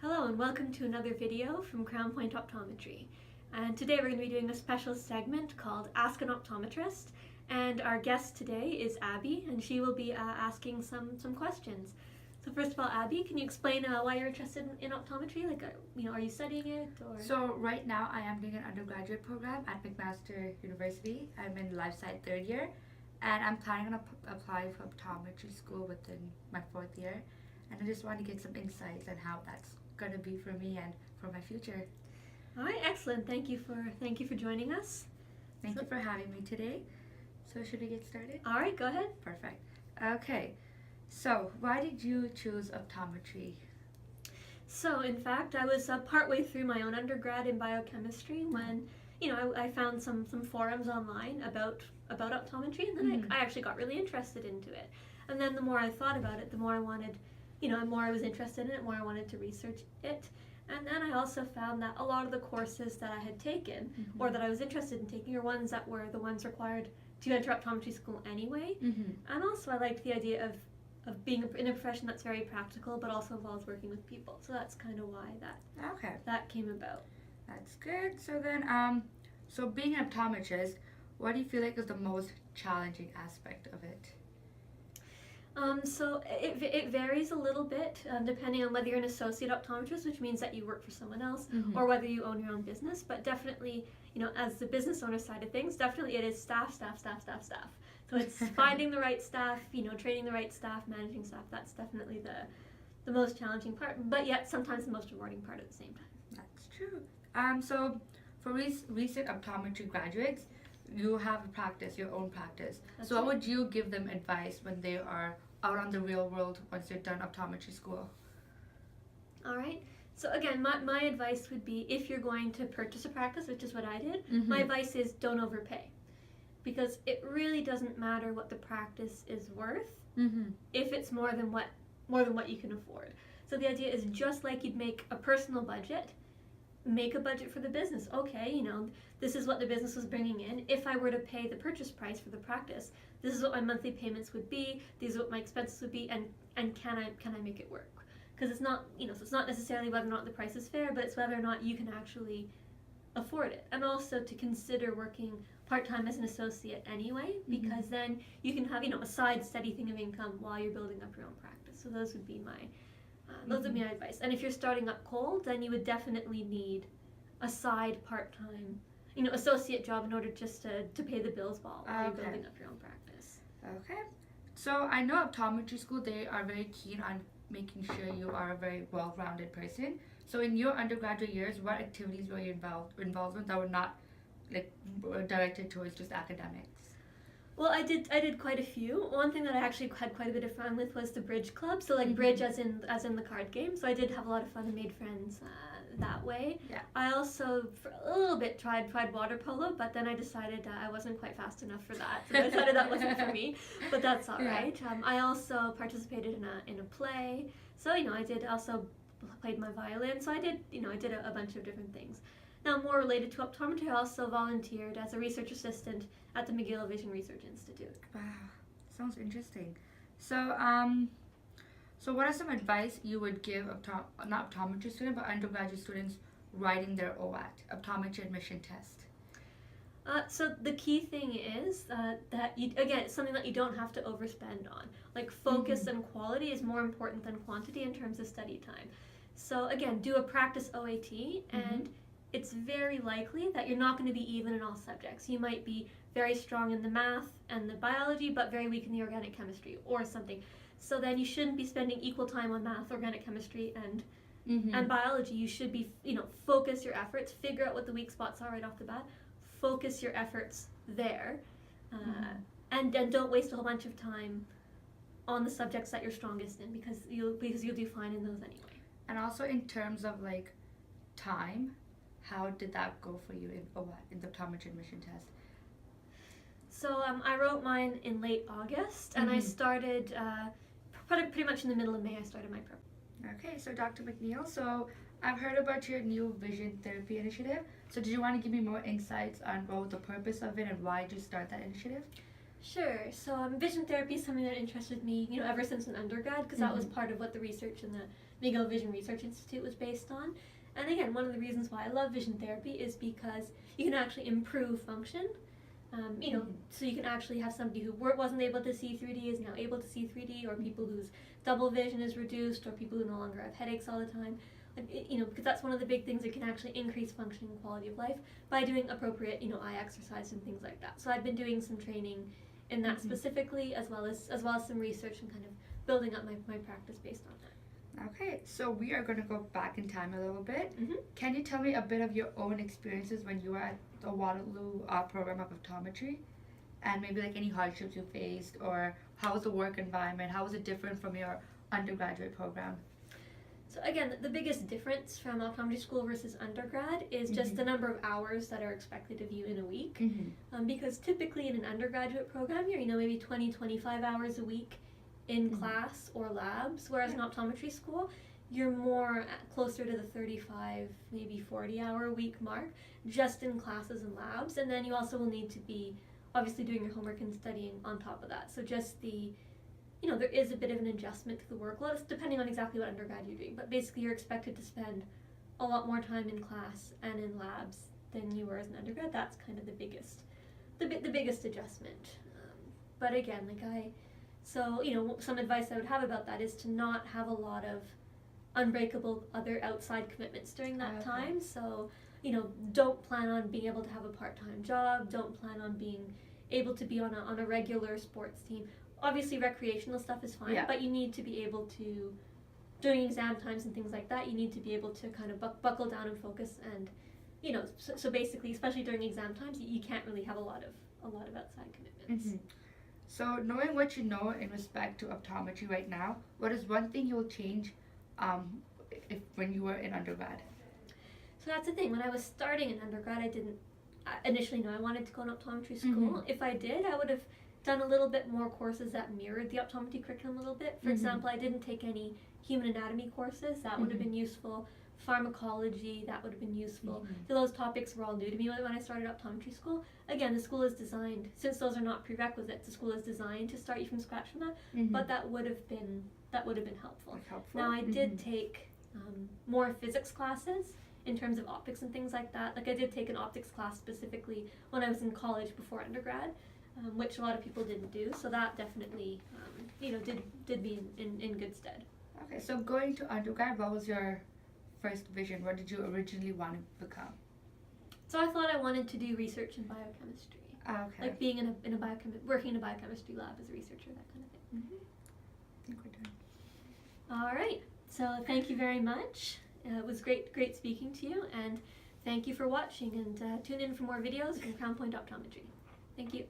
Hello and welcome to another video from Crown Point Optometry. And today we're going to be doing a special segment called Ask an Optometrist. And our guest today is Abby, and she will be asking some questions. So first of all, Abby, can you explain why you're interested in optometry? Are you studying it? Or? So right now I am doing an undergraduate program at McMaster University. I'm in life science third year, and I'm planning on applying for optometry school within my fourth year. And I just want to get some insights on how that's going to be for me and for my future. All right, excellent. Thank you for joining us. Thank you for having me today. So should we get started? All right, go ahead. Perfect. Okay. So why did you choose optometry? So in fact, I was partway through my own undergrad in biochemistry when I found some forums online about optometry, and then I actually got really interested into it. And then the more I thought about it, the more I wanted, the more I was interested in it, the more I wanted to research it. And then I also found that a lot of the courses that I had taken or that I was interested in taking are ones that were the ones required to enter optometry school anyway. And also I liked the idea of being in a profession that's very practical but also involves working with people. So that's kind of why that came about. That's good. So then, so being an optometrist, what do you feel like is the most challenging aspect of it? So it varies a little bit depending on whether you're an associate optometrist, which means that you work for someone else, or whether you own your own business. But definitely, as the business owner side of things, definitely it is staff. So it's finding the right staff, training the right staff, managing staff. That's definitely the most challenging part, but yet sometimes the most rewarding part at the same time. That's true. So for recent optometry graduates, you have a practice, your own practice. That's so right. What would you give them advice when they are out on the real world once they're done optometry school? All right. So again, my advice would be, if you're going to purchase a practice, which is what I did, my advice is don't overpay. Because it really doesn't matter what the practice is worth if it's more than what you can afford. So the idea is, just like you'd make a personal budget, make a budget for the business. Okay, this is what the business was bringing in. If I were to pay the purchase price for the practice, this is what my monthly payments would be. These are what my expenses would be, and can I make it work? Because it's not, so it's not necessarily whether or not the price is fair, but it's whether or not you can actually afford it. And also to consider working part-time as an associate anyway, because then you can have, a side steady thing of income while you're building up your own practice. So those would be my my advice. And if you're starting up cold, then you would definitely need a side part-time, associate job in order just to pay the bills while you're building up your own practice. Okay. So I know optometry school, they are very keen on making sure you are a very well-rounded person. So in your undergraduate years, what activities were you involved with that were not directed towards just academics? Well, I did quite a few. One thing that I actually had quite a bit of fun with was the bridge club. So bridge as in the card game. So I did have a lot of fun and made friends that way. Yeah. I also for a little bit tried water polo, but then I decided I wasn't quite fast enough for that. So I decided that wasn't for me. But that's all right. I also participated in a play. So I did also played my violin. So I did a bunch of different things. Now, more related to optometry, I also volunteered as a research assistant at the McGill Vision Research Institute. Wow, sounds interesting. So, so what are some advice you would give not optometry students, but undergraduate students writing their OAT, optometry admission test? So the key thing is that it's something that you don't have to overspend on. Like focus and quality is more important than quantity in terms of study time. So again, do a practice OAT, and it's very likely that you're not going to be even in all subjects. You might be very strong in the math and the biology, but very weak in the organic chemistry or something. So then you shouldn't be spending equal time on math, organic chemistry, and biology. You should be, focus your efforts, figure out what the weak spots are right off the bat, focus your efforts there, and don't waste a whole bunch of time on the subjects that you're strongest in, because you'll do fine in those anyway. And also in terms of time, how did that go for you in the optometry admission test? So I wrote mine in late August, and I started pretty much in the middle of May. I started my prep. Okay, so Dr. McNeil, so I've heard about your new vision therapy initiative. So did you want to give me more insights on the purpose of it and why did you start that initiative? Sure. So vision therapy is something that interested me, ever since an undergrad, because that was part of what the research in the McGill Vision Research Institute was based on. And again, one of the reasons why I love vision therapy is because you can actually improve function. So you can actually have somebody who wasn't able to see 3D is now able to see 3D, or people whose double vision is reduced, or people who no longer have headaches all the time. Because that's one of the big things that can actually increase function and quality of life by doing appropriate, eye exercise and things like that. So I've been doing some training in that specifically, as well as some research and kind of building up my practice based on that. Okay, so we are going to go back in time a little bit. Mm-hmm. Can you tell me a bit of your own experiences when you were at the Waterloo program of optometry? And maybe like any hardships you faced, or how was the work environment? How was it different from your undergraduate program? So again, the biggest difference from optometry school versus undergrad is just the number of hours that are expected of you in a week. Because typically in an undergraduate program, you're maybe 20, 25 hours a week in class or labs, whereas in optometry school, you're more closer to the 35, maybe 40 hour a week mark, just in classes and labs. And then you also will need to be obviously doing your homework and studying on top of that. So just there is a bit of an adjustment to the workload. It's depending on exactly what undergrad you're doing, but basically you're expected to spend a lot more time in class and in labs than you were as an undergrad. That's kind of the biggest adjustment. But again, some advice I would have about that is to not have a lot of unbreakable other outside commitments during that time. So, don't plan on being able to have a part-time job. Don't plan on being able to be on a regular sports team. Obviously, recreational stuff is fine, but you need to be able to, during exam times and things like that, you need to be able to kind of buckle down and focus. And, so basically, especially during exam times, you can't really have a lot of outside commitments. So knowing what you know in respect to optometry right now, what is one thing you will change when you were in undergrad? So that's the thing. When I was starting in undergrad, I didn't initially know I wanted to go in optometry school. If I did, I would have done a little bit more courses that mirrored the optometry curriculum a little bit. For example, I didn't take any human anatomy courses. That would have been useful. Pharmacology, that would have been useful. Those topics were all new to me when I started optometry school. Again, the school is designed, since those are not prerequisites, the school is designed to start you from scratch from that. But that would have been helpful. Now I did take more physics classes in terms of optics and things like that. Like I did take an optics class specifically when I was in college before undergrad, which a lot of people didn't do. So that definitely, did be in good stead. Okay, so going to undergrad, what was your first vision? What did you originally want to become? So I thought I wanted to do research in biochemistry. Okay. Like being working in a biochemistry lab as a researcher, that kind of thing. I think we're done. All right. So thank you very much. It was great speaking to you, and thank you for watching. And tune in for more videos from Crown Point Optometry. Thank you.